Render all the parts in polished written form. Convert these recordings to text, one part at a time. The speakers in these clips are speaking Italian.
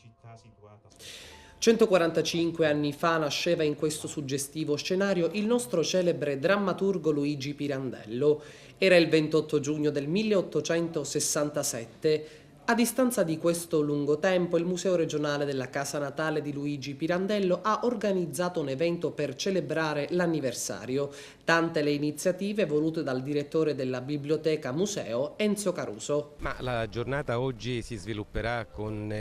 città situata sul 145 anni fa nasceva in questo suggestivo scenario il nostro celebre drammaturgo Luigi Pirandello. Era il 28 giugno del 1867. A distanza di questo lungo tempo, il Museo regionale della casa natale di Luigi Pirandello ha organizzato un evento per celebrare l'anniversario. Tante le iniziative volute dal direttore della biblioteca museo Enzo Caruso. Ma la giornata oggi si svilupperà con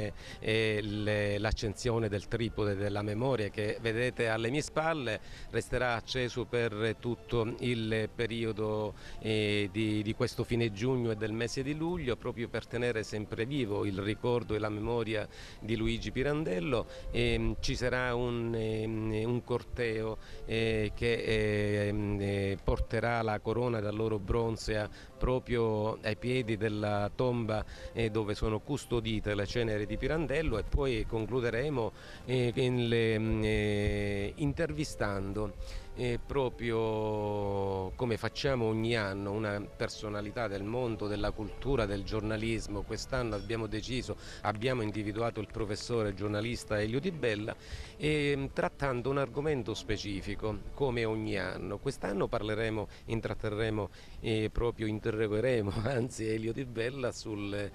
l'accensione del tripode della memoria che vedete alle mie spalle, resterà acceso per tutto il periodo di questo fine giugno e del mese di luglio, proprio per tenere sempre vivo il ricordo e la memoria di Luigi Pirandello. Ci sarà un corteo che porterà la corona d'alloro bronzea proprio ai piedi della tomba dove sono custodite le ceneri di Pirandello, e poi concluderemo intervistando proprio come facciamo ogni anno una personalità del mondo della cultura, del giornalismo. Quest'anno abbiamo individuato il professore giornalista Elio Di Bella, trattando un argomento specifico come ogni anno. Quest'anno interrogheremo anzi Elio Di Bella sul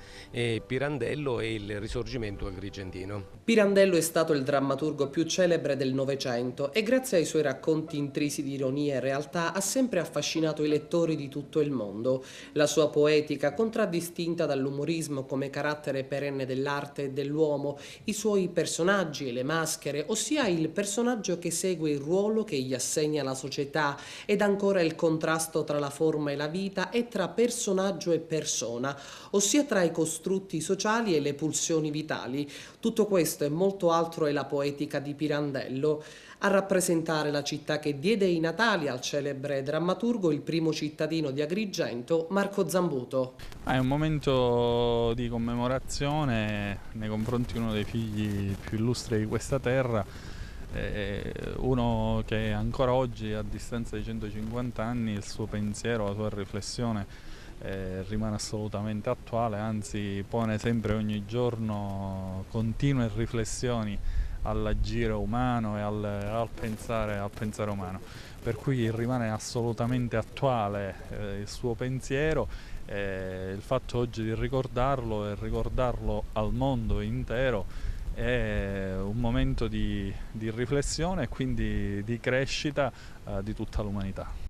Pirandello e il risorgimento agrigentino. Pirandello è stato il drammaturgo più celebre del Novecento e grazie ai suoi racconti intrisi di ironia e realtà ha sempre affascinato i lettori di tutto il mondo. La sua poetica, contraddistinta dall'umorismo come carattere perenne dell'arte e dell'uomo, i suoi personaggi e le maschere, ossia il personaggio che segue il ruolo che gli assegna la società, ed ancora il contrasto tra la forma e la vita e tra personaggio e persona, ossia tra i costrutti sociali e le pulsioni vitali. Tutto questo e molto altro è la poetica di Pirandello. A rappresentare la città che diede i natali al celebre drammaturgo il primo cittadino di Agrigento, Marco Zambuto. È un momento di commemorazione nei confronti di uno dei figli più illustri di questa terra, uno che ancora oggi, a distanza di 150 anni, il suo pensiero, la sua riflessione rimane assolutamente attuale, anzi pone sempre ogni giorno continue riflessioni all'agire umano e al pensare umano, per cui rimane assolutamente attuale il suo pensiero. Il fatto oggi di ricordarlo e ricordarlo al mondo intero è un momento di riflessione e quindi di crescita di tutta l'umanità.